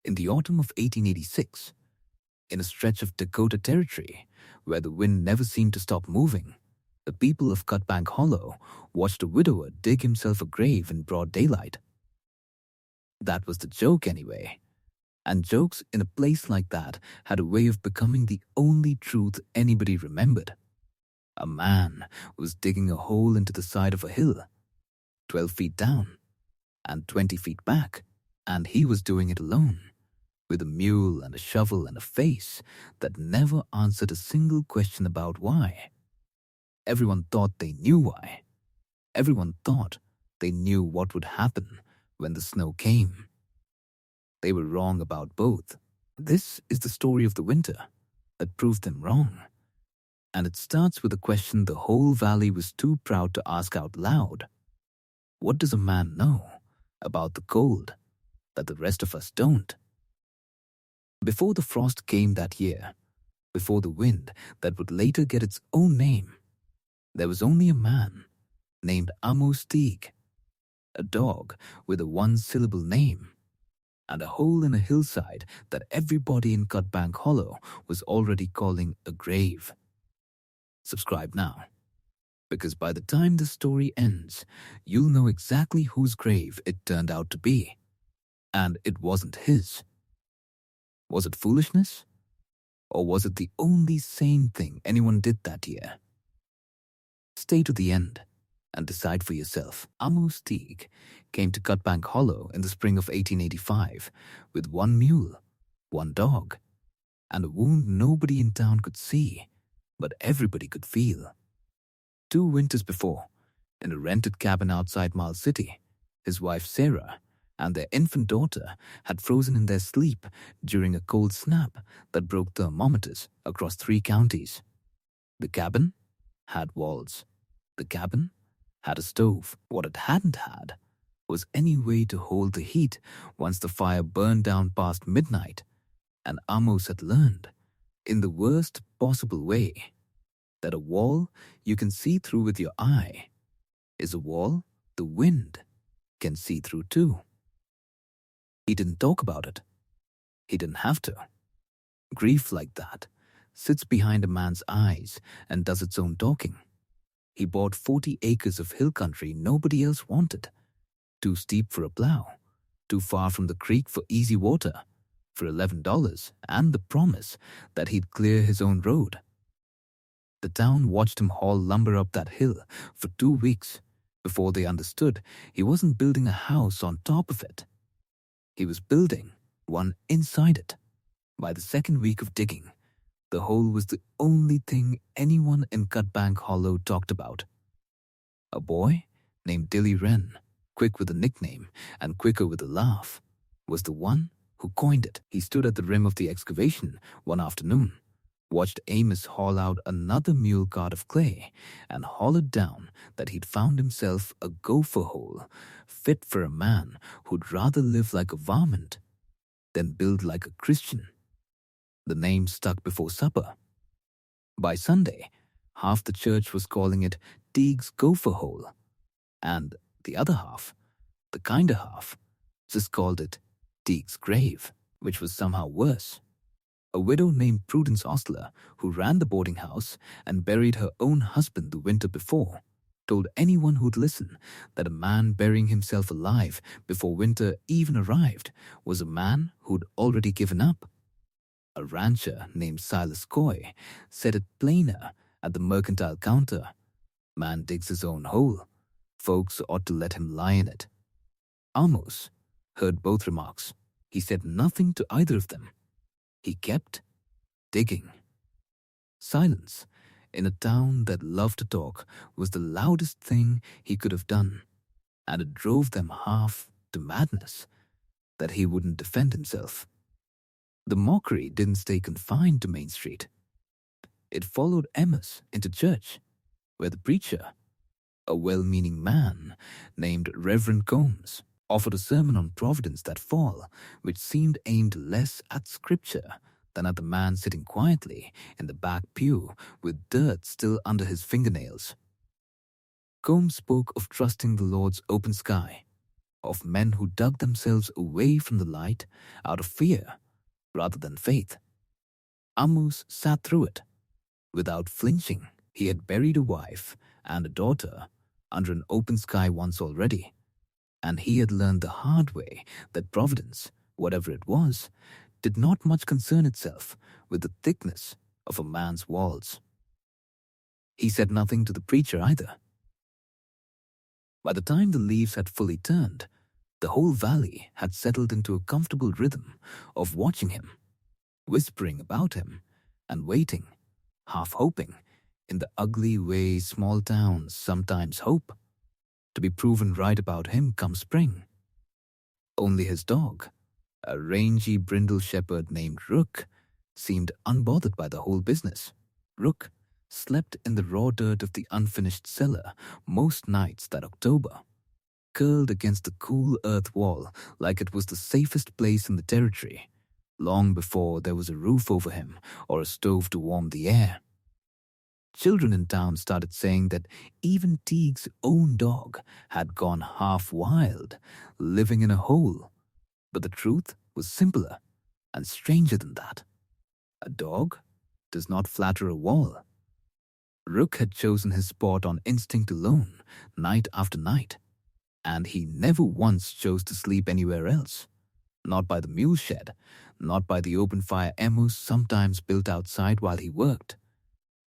In the autumn of 1886, in a stretch of Dakota Territory where the wind never seemed to stop moving, the people of Cutbank Hollow watched a widower dig himself a grave in broad daylight. That was the joke anyway, and jokes in a place like that had a way of becoming the only truth anybody remembered. A man was digging a hole into the side of a hill, 12 feet down and 20 feet back, and he was doing it alone, with a mule and a shovel and a face that never answered a single question about why. Everyone thought they knew why. Everyone thought they knew what would happen when the snow came. They were wrong about both. This is the story of the winter that proved them wrong. And it starts with a question the whole valley was too proud to ask out loud. What does a man know about the cold that the rest of us don't? Before the frost came that year, before the wind that would later get its own name, there was only a man named Amos Teague, a dog with a one-syllable name, and a hole in a hillside that everybody in Cutbank Hollow was already calling a grave. Subscribe now, because by the time the story ends, you'll know exactly whose grave it turned out to be. And it wasn't his. Was it foolishness? Or was it the only sane thing anyone did that year? Stay to the end and decide for yourself. Amos Teague came to Cutbank Hollow in the spring of 1885 with one mule, one dog, and a wound nobody in town could see, but everybody could feel. 2 winters before, in a rented cabin outside Miles City, his wife Sarah and their infant daughter had frozen in their sleep during a cold snap that broke thermometers across 3 counties. The cabin had walls. The cabin had a stove. What it hadn't had was any way to hold the heat once the fire burned down past midnight, and Amos had learned, in the worst possible way, that a wall you can see through with your eye is a wall the wind can see through too. He didn't talk about it. He didn't have to. Grief like that sits behind a man's eyes and does its own talking. He bought 40 acres of hill country nobody else wanted. Too steep for a plow, too far from the creek for easy water, for $11 and the promise that he'd clear his own road. The town watched him haul lumber up that hill for 2 weeks before they understood he wasn't building a house on top of it. He was building one inside it. By the second week of digging, the hole was the only thing anyone in Cutbank Hollow talked about. A boy named Dilly Wren, quick with a nickname and quicker with a laugh, was the one who coined it. He stood at the rim of the excavation one afternoon, watched Amos haul out another mule cart of clay, and hollered down that he'd found himself a gopher hole fit for a man who'd rather live like a varmint than build like a Christian. The name stuck before supper. By Sunday, half the church was calling it Teague's Gopher Hole, and the other half, the kinder half, just called it Teague's Grave, which was somehow worse. A widow named Prudence Ostler, who ran the boarding house and buried her own husband the winter before, told anyone who'd listen that a man burying himself alive before winter even arrived was a man who'd already given up. A rancher named Silas Coy said it plainer at the mercantile counter. Man digs his own hole. Folks ought to let him lie in it. Amos heard both remarks. He said nothing to either of them. He kept digging. Silence in a town that loved to talk was the loudest thing he could have done, and it drove them half to madness that he wouldn't defend himself. The mockery didn't stay confined to Main Street. It followed Amos into church, where the preacher, a well-meaning man named Reverend Combs, offered a sermon on Providence that fall, which seemed aimed less at scripture than at the man sitting quietly in the back pew with dirt still under his fingernails. Combs spoke of trusting the Lord's open sky, of men who dug themselves away from the light out of fear rather than faith. Amos sat through it without flinching. He had buried a wife and a daughter under an open sky once already, and he had learned the hard way that providence, whatever it was, did not much concern itself with the thickness of a man's walls. He said nothing to the preacher either. By the time the leaves had fully turned, the whole valley had settled into a comfortable rhythm of watching him, whispering about him, and waiting, half hoping, in the ugly way small towns sometimes hope, to be proven right about him come spring. Only his dog, a rangy brindle shepherd named Rook, seemed unbothered by the whole business. Rook slept in the raw dirt of the unfinished cellar most nights that October, curled against the cool earth wall like it was the safest place in the territory, long before there was a roof over him or a stove to warm the air. Children in town started saying that even Teague's own dog had gone half wild, living in a hole. But the truth was simpler and stranger than that. A dog does not flatter a wall. Rook had chosen his spot on instinct alone, night after night, and he never once chose to sleep anywhere else. Not by the mule shed, not by the open fire Amos sometimes built outside while he worked.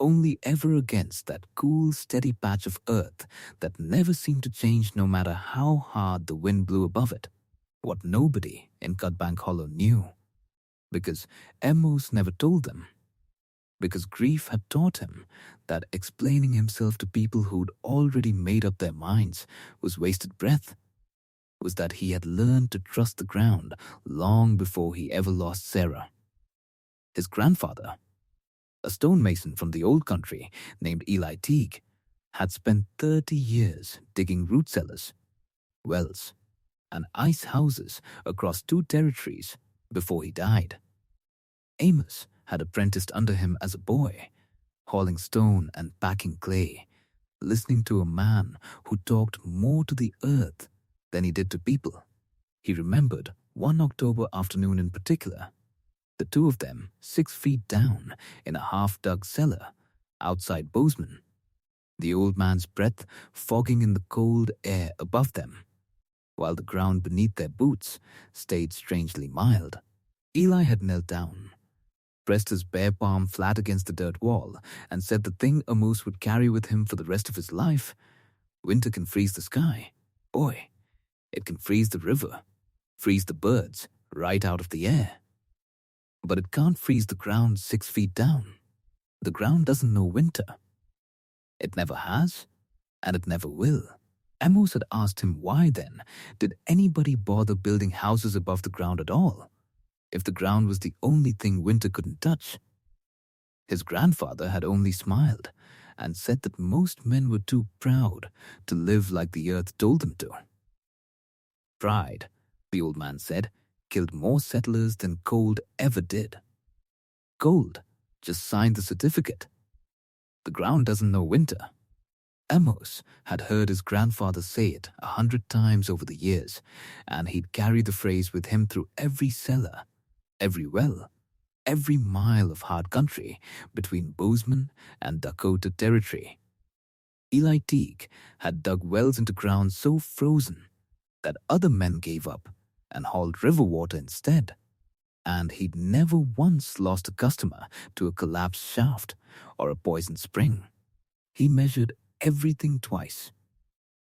Only ever against that cool, steady patch of earth that never seemed to change no matter how hard the wind blew above it. What nobody in Cutbank Hollow knew, because Amos never told them, because grief had taught him that explaining himself to people who'd already made up their minds was wasted breath, was that he had learned to trust the ground long before he ever lost Sarah. His grandfather, a stonemason from the old country named Eli Teague, had spent 30 years digging root cellars, wells, and ice houses across 2 territories before he died. Amos had apprenticed under him as a boy, hauling stone and packing clay, listening to a man who talked more to the earth than he did to people. He remembered one October afternoon in particular, the 2 of them 6 feet down in a half-dug cellar outside Bozeman, the old man's breath fogging in the cold air above them, while the ground beneath their boots stayed strangely mild. Eli had knelt down, pressed his bare palm flat against the dirt wall, and said the thing a moose would carry with him for the rest of his life: winter can freeze the sky. Boy, it can freeze the river, freeze the birds right out of the air. But it can't freeze the ground 6 feet down. The ground doesn't know winter. It never has, and it never will. Amos had asked him why then did anybody bother building houses above the ground at all, if the ground was the only thing winter couldn't touch. His grandfather had only smiled and said that most men were too proud to live like the earth told them to. Pride, the old man said, killed more settlers than cold ever did. Cold just signed the certificate. The ground doesn't know winter. Amos had heard his grandfather say it 100 times over the years, and he'd carried the phrase with him through every cellar, every well, every mile of hard country between Bozeman and Dakota Territory. Eli Teague had dug wells into ground so frozen that other men gave up and hauled river water instead, and he'd never once lost a customer to a collapsed shaft or a poisoned spring. He measured everything twice.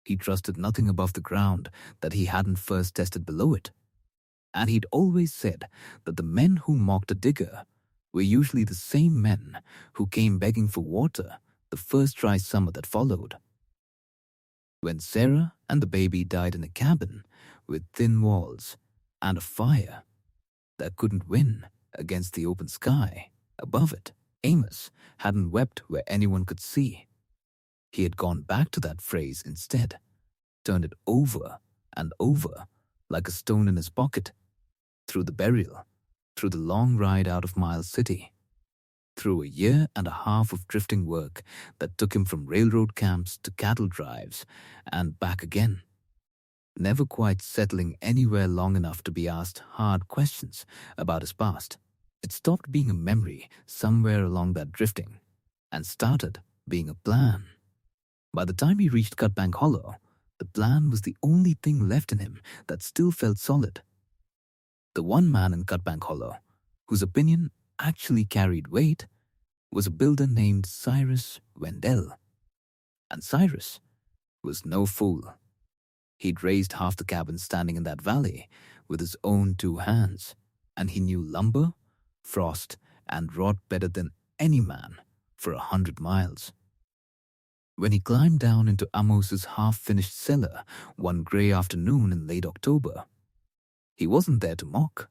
He trusted nothing above the ground that he hadn't first tested below it. And he'd always said that the men who mocked a digger were usually the same men who came begging for water the first dry summer that followed. When Sarah and the baby died in a cabin with thin walls and a fire that couldn't win against the open sky above it, Amos hadn't wept where anyone could see. He had gone back to that phrase instead, turned it over and over like a stone in his pocket, through the burial, through the long ride out of Miles City, through a year and a half of drifting work that took him from railroad camps to cattle drives and back again. never quite settling anywhere long enough to be asked hard questions about his past. It stopped being a memory somewhere along that drifting and started being a plan. By the time he reached Cutbank Hollow, the plan was the only thing left in him that still felt solid. The one man in Cutbank Hollow whose opinion actually carried weight was a builder named Cyrus Wendell. And Cyrus was no fool. He'd raised half the cabins standing in that valley with his own 2 hands, and he knew lumber, frost, and rot better than any man for 100 miles. When he climbed down into Amos's half-finished cellar one grey afternoon in late October, he wasn't there to mock.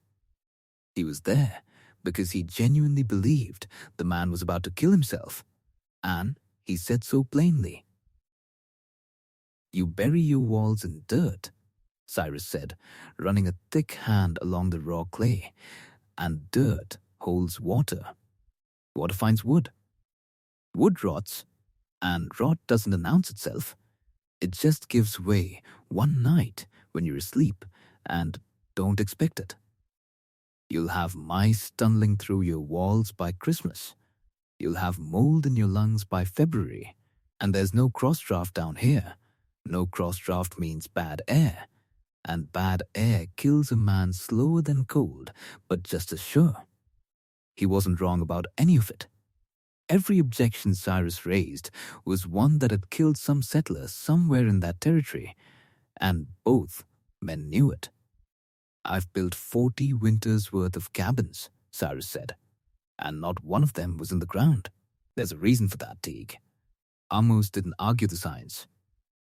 He was there because he genuinely believed the man was about to kill himself, and he said so plainly. "You bury your walls in dirt," Cyrus said, running a thick hand along the raw clay, "and dirt holds water. Water finds wood. Wood rots, and rot doesn't announce itself. It just gives way one night when you're asleep and don't expect it. You'll have mice tunneling through your walls by Christmas. You'll have mold in your lungs by February. And there's no cross-draft down here. No cross-draft means bad air. And bad air kills a man slower than cold, but just as sure." He wasn't wrong about any of it. Every objection Cyrus raised was one that had killed some settler somewhere in that territory, and both men knew it. "I've built 40 winters' worth of cabins," Cyrus said, "and not one of them was in the ground. There's a reason for that, Teague." Amos didn't argue the science.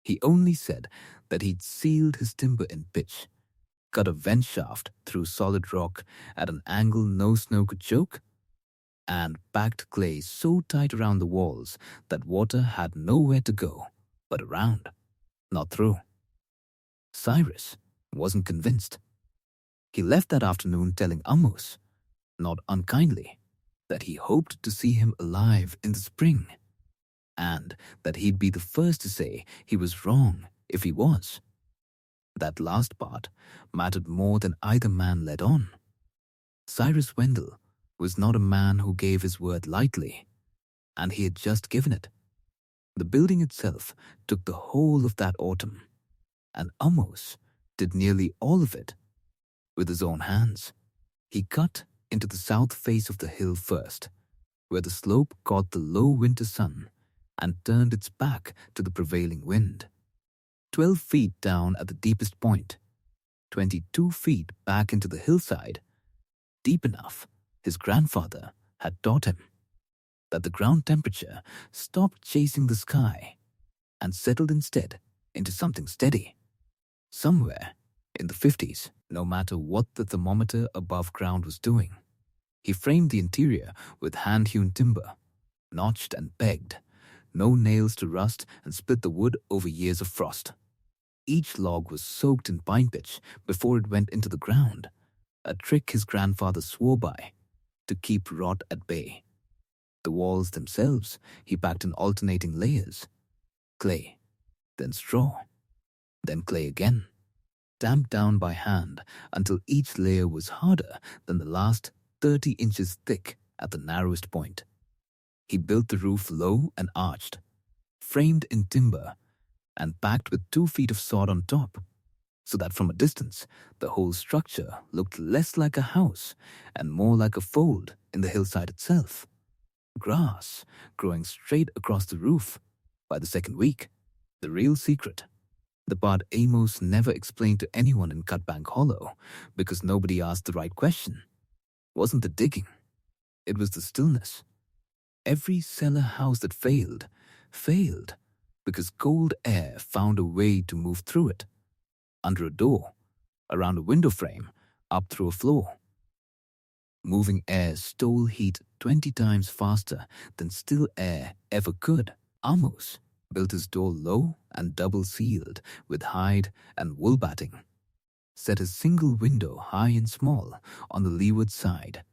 He only said that he'd sealed his timber in pitch, cut a vent shaft through solid rock at an angle no snow could choke, and packed clay so tight around the walls that water had nowhere to go but around, not through. Cyrus wasn't convinced. He left that afternoon telling Amos, not unkindly, that he hoped to see him alive in the spring, and that he'd be the first to say he was wrong if he was. That last part mattered more than either man let on. Cyrus Wendell was not a man who gave his word lightly, and he had just given it. The building itself took the whole of that autumn, and Amos did nearly all of it with his own hands. He cut into the south face of the hill first, where the slope caught the low winter sun and turned its back to the prevailing wind. 12 feet down at the deepest point, 22 feet back into the hillside, deep enough his grandfather had taught him that the ground temperature stopped chasing the sky and settled instead into something steady, somewhere in the 50s, no matter what the thermometer above ground was doing. He framed the interior with hand-hewn timber, notched and pegged, no nails to rust, and split the wood over years of frost. Each log was soaked in pine pitch before it went into the ground, a trick his grandfather swore by to keep rot at bay. The walls themselves he packed in alternating layers: clay, then straw, then clay again, stamped down by hand until each layer was harder than the last 30 inches thick at the narrowest point. He built the roof low and arched, framed in timber, and packed with 2 feet of sod on top, so that from a distance the whole structure looked less like a house and more like a fold in the hillside itself. Grass growing straight across the roof by the second week. The real secret, the part Amos never explained to anyone in Cutbank Hollow because nobody asked the right question, wasn't the digging. It was the stillness. Every cellar house that failed because cold air found a way to move through it, under a door, around a window frame, up through a floor. Moving air stole heat 20 times faster than still air ever could. Amos built his door low and double-sealed with hide and wool batting, set his single window high and small on the leeward side,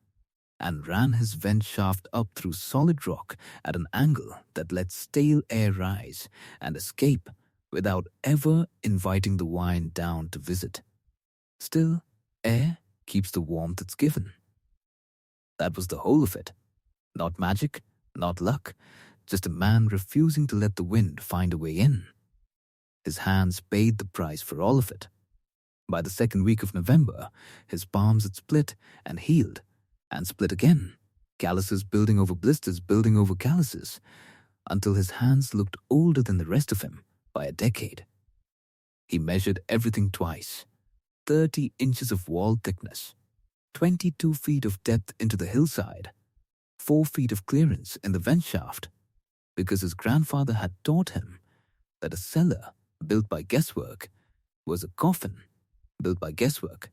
and ran his vent shaft up through solid rock at an angle that let stale air rise and escape without ever inviting the vine down to visit. Still, air keeps the warmth it's given. That was the whole of it. Not magic, not luck, just a man refusing to let the wind find a way in. His hands paid the price for all of it. By the second week of November, his palms had split and healed, and split again, calluses building over blisters, building over calluses, until his hands looked older than the rest of him by a decade. He measured everything twice, 30 inches of wall thickness, 22 feet of depth into the hillside, 4 feet of clearance in the vent shaft, because his grandfather had taught him that a cellar built by guesswork was a coffin built by guesswork,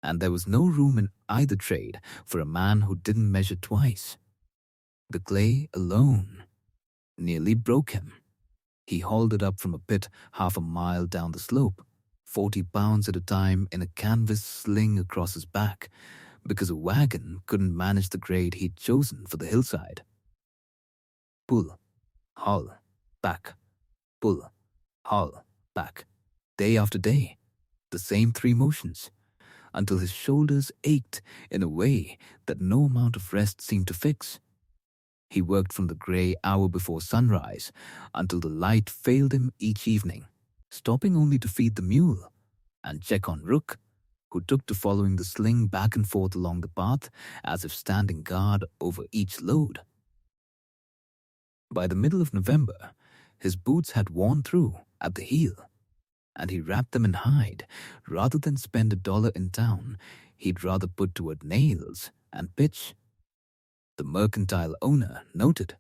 and there was no room in either trade for a man who didn't measure twice. The clay alone nearly broke him. He hauled it up from a pit half a mile down the slope, 40 pounds at a time in a canvas sling across his back, because a wagon couldn't manage the grade he'd chosen for the hillside. Pull, haul, back, pull, haul, back, day after day, the same 3 motions, until his shoulders ached in a way that no amount of rest seemed to fix. He worked from the grey hour before sunrise until the light failed him each evening, stopping only to feed the mule and check on Rook, who took to following the sling back and forth along the path as if standing guard over each load. By the middle of November, his boots had worn through at the heel, and he wrapped them in hide. Rather than spend $1 in town, he'd rather put toward nails and pitch. The mercantile owner noted,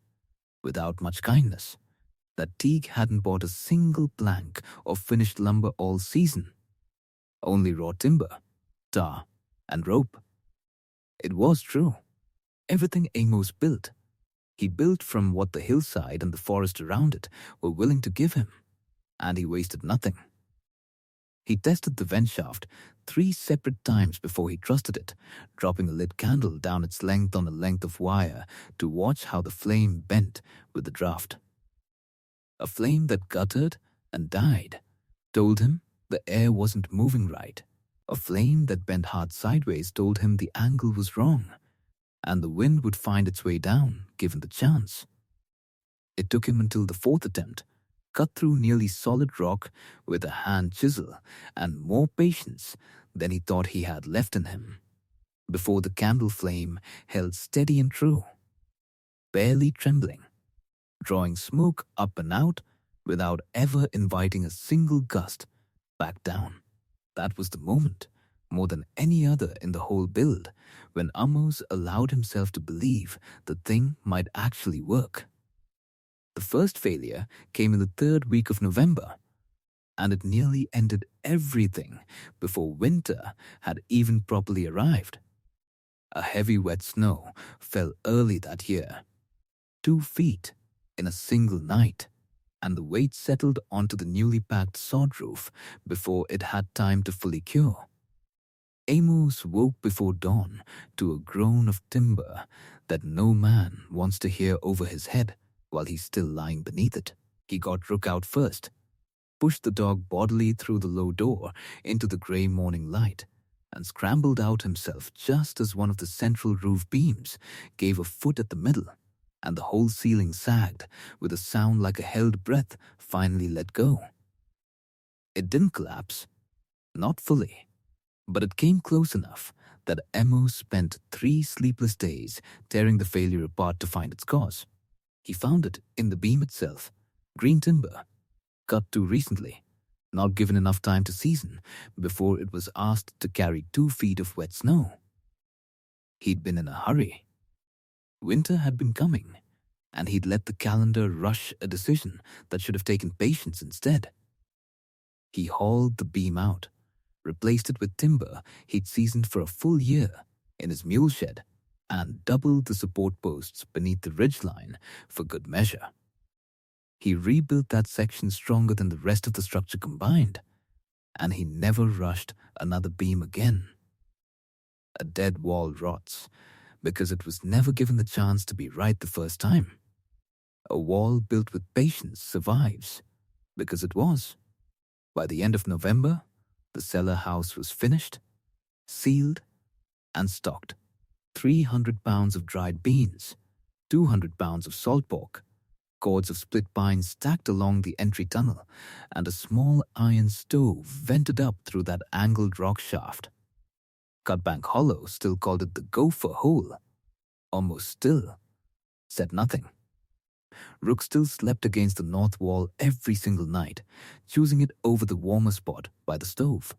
without much kindness, that Teague hadn't bought a single plank of finished lumber all season, only raw timber, tar, and rope. It was true. Everything Amos built, he built from what the hillside and the forest around it were willing to give him, and he wasted nothing. He tested the vent shaft 3 separate times before he trusted it, dropping a lit candle down its length on a length of wire to watch how the flame bent with the draft. A flame that guttered and died told him the air wasn't moving right. A flame that bent hard sideways told him the angle was wrong, and the wind would find its way down given the chance. It took him until the 4th attempt, cut through nearly solid rock with a hand chisel, and more patience than he thought he had left in him, before the candle flame held steady and true, barely trembling, drawing smoke up and out without ever inviting a single gust back down. That was the moment, more than any other in the whole build, when Amos allowed himself to believe the thing might actually work. The first failure came in the 3rd week of November, and it nearly ended everything before winter had even properly arrived. A heavy wet snow fell early that year, 2 feet in a single night, and the weight settled onto the newly packed sod roof before it had time to fully cure. Amos woke before dawn to a groan of timber that no man wants to hear over his head while he's still lying beneath it. He got Rook out first, pushed the dog bodily through the low door into the grey morning light, and scrambled out himself just as one of the central roof beams gave a foot at the middle, and the whole ceiling sagged with a sound like a held breath finally let go. It didn't collapse, not fully, but it came close enough that Amos spent 3 sleepless days tearing the failure apart to find its cause. He found it in the beam itself, green timber, cut too recently, not given enough time to season before it was asked to carry 2 feet of wet snow. He'd been in a hurry. Winter had been coming, and he'd let the calendar rush a decision that should have taken patience instead. He hauled the beam out, replaced it with timber he'd seasoned for a full year in his mule shed, and doubled the support posts beneath the ridgeline for good measure. He rebuilt that section stronger than the rest of the structure combined, and he never rushed another beam again. A dead wall rots because it was never given the chance to be right the first time. A wall built with patience survives, Because it was. By the end of November, the cellar house was finished, sealed, and stocked. 300 pounds of dried beans, 200 pounds of salt pork, cords of split pine stacked along the entry tunnel, and a small iron stove vented up through that angled rock shaft. Cutbank Hollow still called it the Gopher Hole. Almost still said nothing. Rook still slept against the north wall every single night, choosing it over the warmer spot by the stove,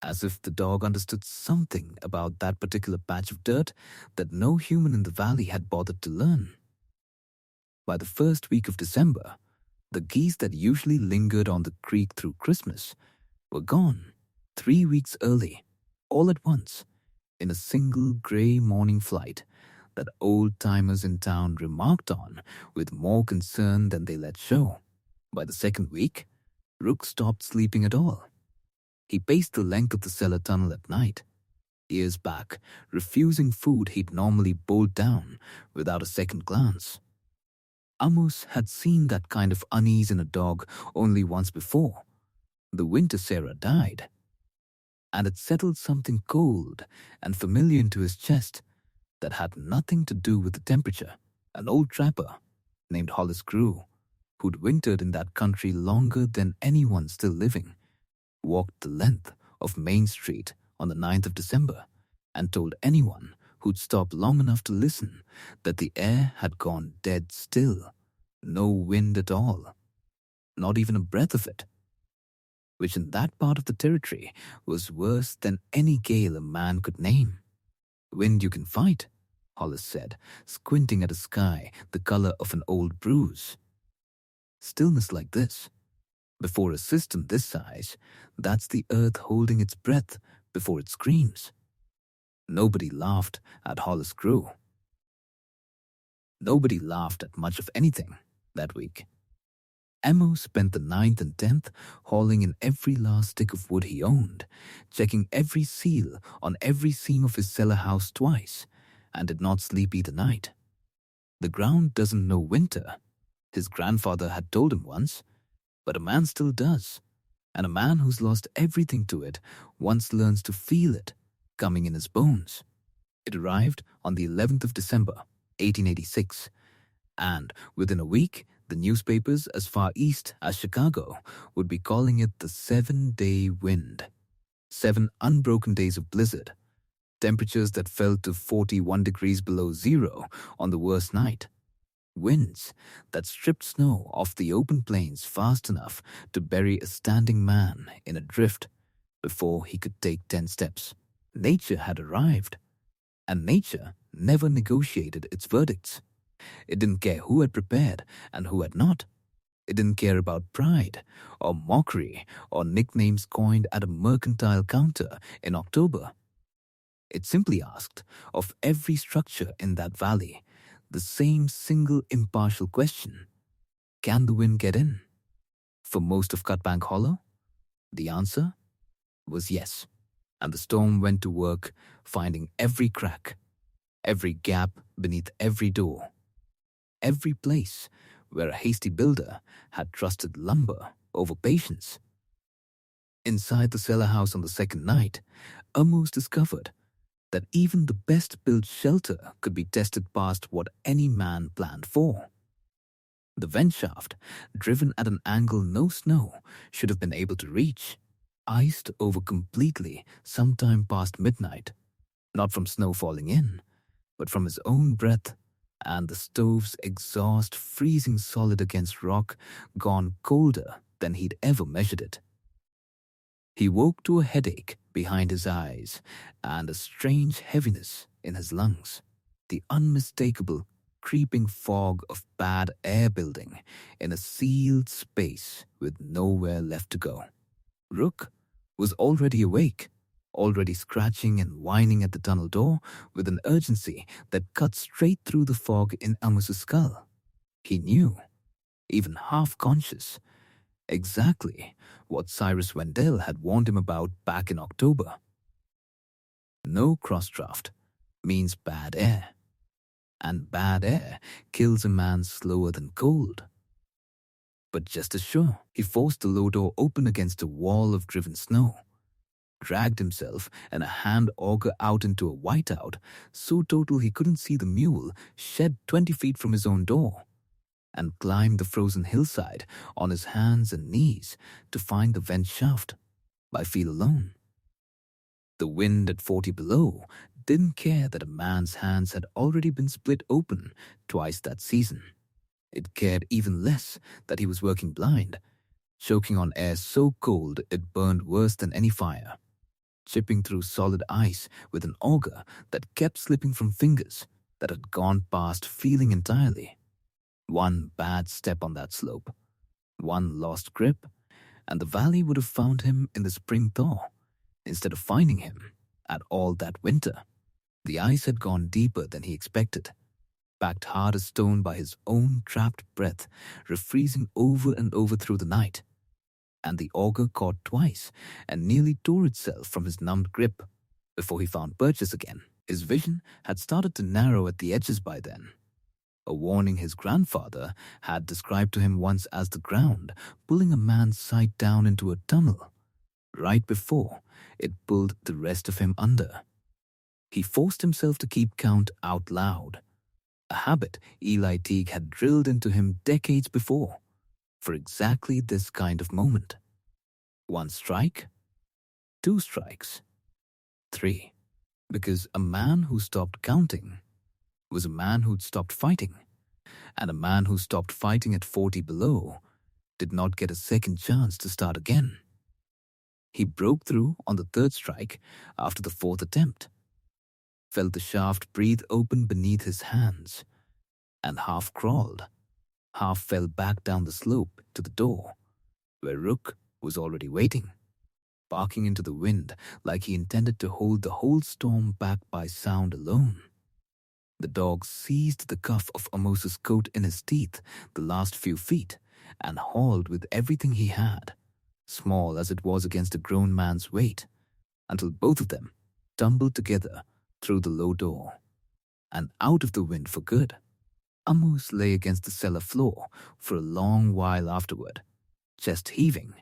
as if the dog understood something about that particular patch of dirt that no human in the valley had bothered to learn. By the first week of December, the geese that usually lingered on the creek through Christmas were gone 3 weeks early, all at once, in a single grey morning flight that old-timers in town remarked on with more concern than they let show. By the second week, Rook stopped sleeping at all. He paced the length of the cellar tunnel at night, ears back, refusing food he'd normally bolt down without a second glance. Amos had seen that kind of unease in a dog only once before, the winter Sarah died, and it settled something cold and familiar into his chest that had nothing to do with the temperature. An old trapper named Hollis Grew, who'd wintered in that country longer than anyone still living, walked the length of Main Street on the 9th of December and told anyone who'd stop long enough to listen that the air had gone dead still, no wind at all, not even a breath of it, which in that part of the territory was worse than any gale a man could name. Wind you can fight, Hollis said, squinting at a sky the color of an old bruise. Stillness like this, before a system this size, that's the earth holding its breath before it screams. Nobody laughed at Hollis Grew. Nobody laughed at much of anything that week. Amos spent the 9th and 10th hauling in every last stick of wood he owned, checking every seal on every seam of his cellar house twice, and did not sleep either night. The ground doesn't know winter, his grandfather had told him once, but a man still does, and a man who's lost everything to it once learns to feel it coming in his bones. It arrived on the 11th of December, 1886, and within a week, the newspapers as far east as Chicago would be calling it the 7-day wind. 7 unbroken days of blizzard, temperatures that fell to 41 degrees below zero on the worst night, winds that stripped snow off the open plains fast enough to bury a standing man in a drift before he could take 10 steps. Nature had arrived, and nature never negotiated its verdicts. It didn't care who had prepared and who had not. It didn't care about pride or mockery or nicknames coined at a mercantile counter in October. It simply asked of every structure in that valley the same single impartial question: can the wind get in? For most of Cutbank Hollow, the answer was yes, and the storm went to work finding every crack, every gap beneath every door, every place where a hasty builder had trusted lumber over patience. Inside the cellar house on the second night, Amos discovered that even the best-built shelter could be tested past what any man planned for. The vent shaft, driven at an angle no snow should have been able to reach, iced over completely sometime past midnight, not from snow falling in, but from his own breath and the stove's exhaust freezing solid against rock gone colder than he'd ever measured it. He woke to a headache behind his eyes and a strange heaviness in his lungs, the unmistakable creeping fog of bad air building in a sealed space with nowhere left to go. Rook was already awake, already scratching and whining at the tunnel door with an urgency that cut straight through the fog in Amos's skull. He knew, even half-conscious, exactly what Cyrus Wendell had warned him about back in October. No cross-draft means bad air, and bad air kills a man slower than cold. But just as sure, he forced the low door open against a wall of driven snow, dragged himself and a hand auger out into a whiteout so total he couldn't see the mule shed 20 feet from his own door, and climbed the frozen hillside on his hands and knees to find the vent shaft by feel alone. The wind at 40 below didn't care that a man's hands had already been split open twice that season. It cared even less that he was working blind, choking on air so cold it burned worse than any fire, chipping through solid ice with an auger that kept slipping from fingers that had gone past feeling entirely. One bad step on that slope, one lost grip, and the valley would have found him in the spring thaw instead of finding him at all that winter. The ice had gone deeper than he expected, packed hard as stone by his own trapped breath, refreezing over and over through the night. And the auger caught twice and nearly tore itself from his numbed grip before he found purchase again. His vision had started to narrow at the edges by then, a warning his grandfather had described to him once as the ground pulling a man's sight down into a tunnel right before it pulled the rest of him under. He forced himself to keep count out loud, a habit Eli Teague had drilled into him decades before, for exactly this kind of moment. 1 strike, 2 strikes, 3. Because a man who stopped counting was a man who'd stopped fighting, and a man who stopped fighting at 40 below did not get a second chance to start again. He broke through on the 3rd strike after the 4th attempt, felt the shaft breathe open beneath his hands, and half crawled, half fell back down the slope to the door, where Rook was already waiting, barking into the wind like he intended to hold the whole storm back by sound alone. The dog seized the cuff of Amos's coat in his teeth the last few feet and hauled with everything he had, small as it was against a grown man's weight, until both of them tumbled together through the low door and out of the wind for good. Amos lay against the cellar floor for a long while afterward, chest heaving,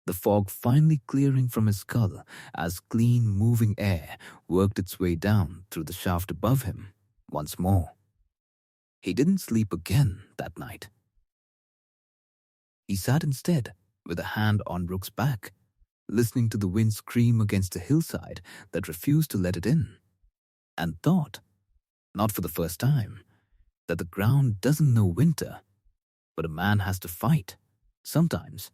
the fog finally clearing from his skull as clean, moving air worked its way down through the shaft above him once more. He didn't sleep again that night. He sat instead with a hand on Rook's back, listening to the wind scream against the hillside that refused to let it in, and thought, not for the first time, that the ground doesn't know winter, but a man has to fight, sometimes,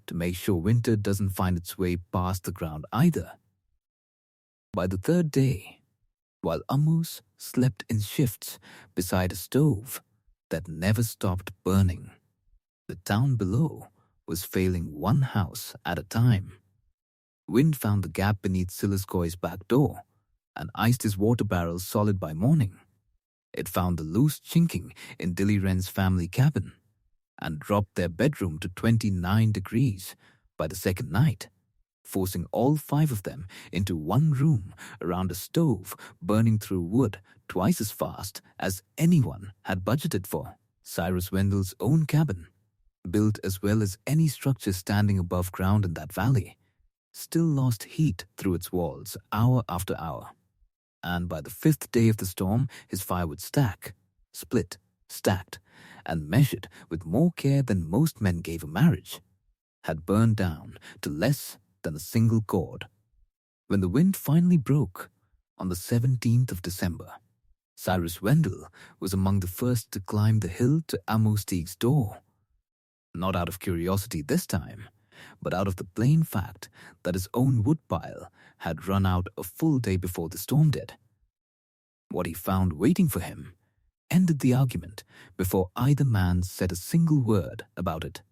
to make sure winter doesn't find its way past the ground either. By the 3rd day, while Amos slept in shifts beside a stove that never stopped burning, the town below was failing one house at a time. Wind found the gap beneath Silaskoy's back door and iced his water barrel solid by morning. It found the loose chinking in Dilly Wren's family cabin and dropped their bedroom to 29 degrees by the 2nd night, forcing all 5 of them into one room around a stove burning through wood twice as fast as anyone had budgeted for. Cyrus Wendell's own cabin, built as well as any structure standing above ground in that valley, still lost heat through its walls hour after hour. And by the 5th day of the storm, his fire would stack, split, stacked, and measured with more care than most men gave a marriage, had burned down to less than a single cord. When the wind finally broke on the 17th of December, Cyrus Wendell was among the first to climb the hill to Amos Teague's door, not out of curiosity this time, but out of the plain fact that his own woodpile had run out a full day before the storm did. What he found waiting for him ended the argument before either man said a single word about it.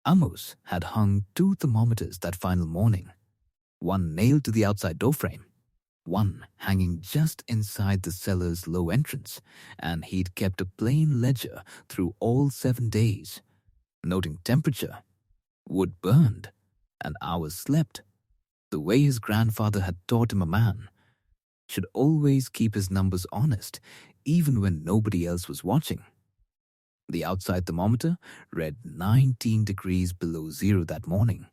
Amos had hung 2 thermometers that final morning, one nailed to the outside doorframe, one hanging just inside the cellar's low entrance, and he'd kept a plain ledger through all 7 days, noting temperature, wood burned, and hours slept, the way his grandfather had taught him a man should always keep his numbers honest even when nobody else was watching. The outside thermometer read 19 degrees below zero that morning,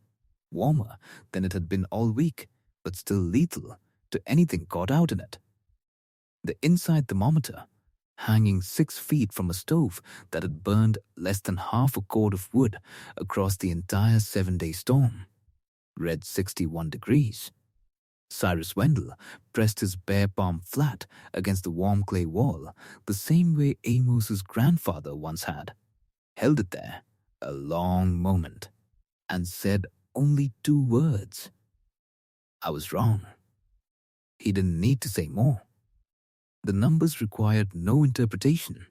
warmer than it had been all week, but still lethal to anything caught out in it. The inside thermometer, hanging 6 feet from a stove that had burned less than half a cord of wood across the entire 7-day storm, read 61 degrees. Cyrus Wendell pressed his bare palm flat against the warm clay wall the same way Amos's grandfather once had, held it there a long moment, and said only 2 words. I was wrong. He didn't need to say more. The numbers required no interpretation,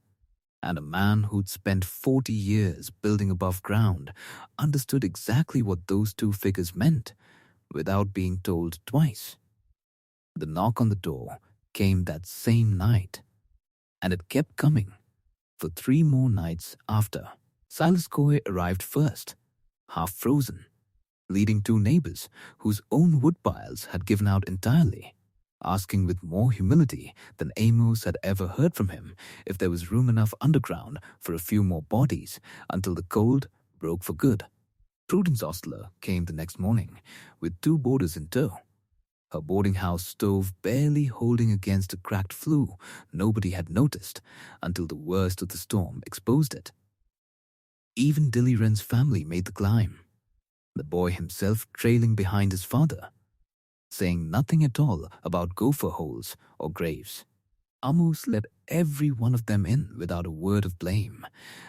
and a man who'd spent 40 years building above ground understood exactly what those 2 figures meant without being told twice. The knock on the door came that same night, and it kept coming for 3 more nights after. Silas Coy arrived first, half frozen, leading 2 neighbors whose own woodpiles had given out entirely, asking with more humility than Amos had ever heard from him if there was room enough underground for a few more bodies until the cold broke for good. Prudence Ostler came the next morning with 2 boarders in tow, her boarding house stove barely holding against a cracked flue nobody had noticed until the worst of the storm exposed it. Even Dilly Wren's family made the climb, the boy himself trailing behind his father, saying nothing at all about gopher holes or graves. Amos let every one of them in without a word of blame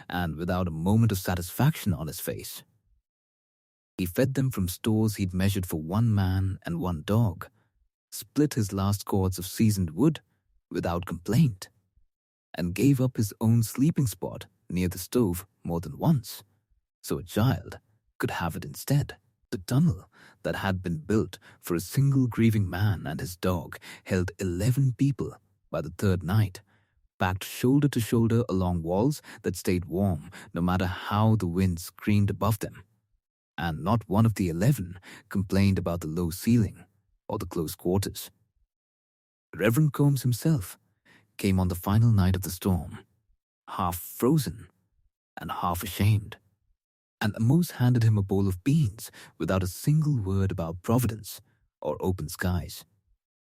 and without a moment of satisfaction on his face. He fed them from stores he'd measured for 1 man and 1 dog, split his last cords of seasoned wood without complaint, and gave up his own sleeping spot near the stove more than once, so a child could have it instead. The tunnel that had been built for a single grieving man and his dog held 11 people by the 3rd night, packed shoulder to shoulder along walls that stayed warm no matter how the wind screamed above them. And not one of the 11 complained about the low ceiling or the close quarters. Reverend Combs himself came on the final night of the storm, half frozen and half ashamed, and Amos handed him a bowl of beans without a single word about providence or open skies.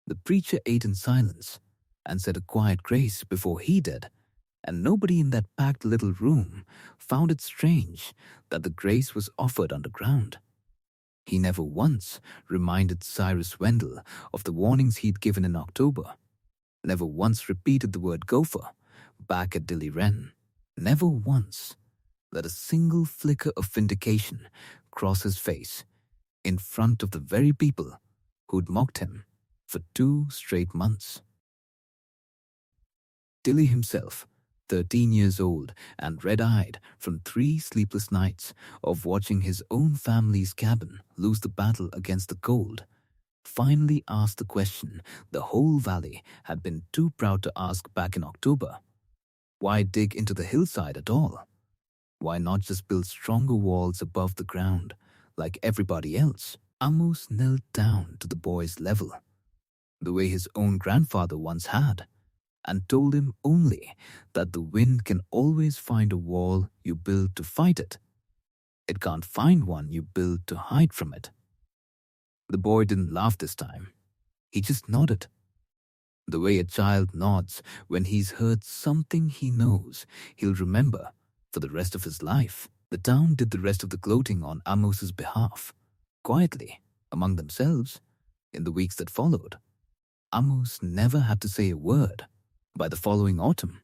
The preacher ate in silence and said a quiet grace before he did, and nobody in that packed little room found it strange that the grace was offered underground. He never once reminded Cyrus Wendell of the warnings he'd given in October, never once repeated the word gopher back at Dilly Wren, never once let a single flicker of vindication cross his face in front of the very people who'd mocked him for 2 straight months. Dilly himself, 13 years old and red-eyed from 3 sleepless nights of watching his own family's cabin lose the battle against the cold, finally asked the question the whole valley had been too proud to ask back in October. Why dig into the hillside at all? Why not just build stronger walls above the ground like everybody else? Amos knelt down to the boy's level, the way his own grandfather once had, and told him only that the wind can always find a wall you build to fight it. It can't find one you build to hide from it. The boy didn't laugh this time. He just nodded, the way a child nods when he's heard something he knows he'll remember for the rest of his life. The town did the rest of the gloating on Amos's behalf, quietly, among themselves, in the weeks that followed. Amos never had to say a word. By the following autumn,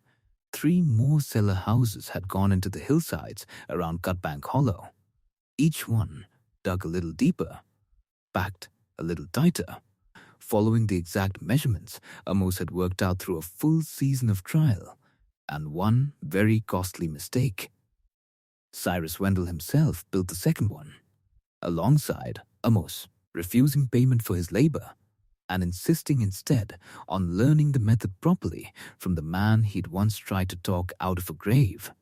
3 more cellar houses had gone into the hillsides around Cutbank Hollow. Each one dug a little deeper, packed a little tighter, following the exact measurements Amos had worked out through a full season of trial and one very costly mistake. Cyrus Wendell himself built the second one, alongside Amos, refusing payment for his labor and insisting instead on learning the method properly from the man he'd once tried to talk out of a grave.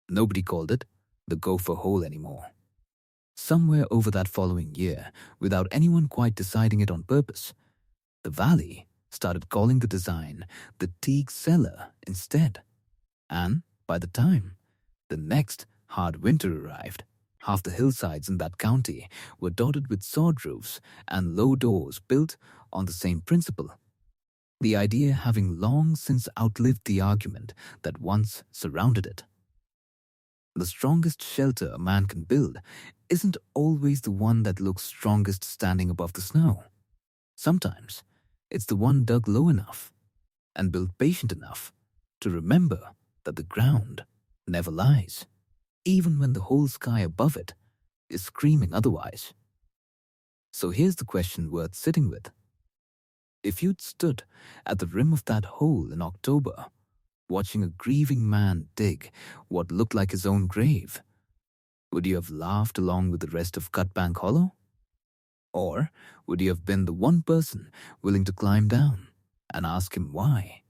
Nobody called it the gopher hole anymore. Somewhere over that following year, without anyone quite deciding it on purpose, the valley started calling the design the teak cellar instead. And by the time The next hard winter arrived. Half the hillsides in that county were dotted with sod roofs and low doors built on the same principle, the idea having long since outlived the argument that once surrounded it. The strongest shelter a man can build isn't always the one that looks strongest standing above the snow. Sometimes it's the one dug low enough and built patient enough to remember that the ground never lies, even when the whole sky above it is screaming otherwise. So here's the question worth sitting with. If you'd stood at the rim of that hole in October, watching a grieving man dig what looked like his own grave, would you have laughed along with the rest of Cutbank Hollow? Or would you have been the one person willing to climb down and ask him why?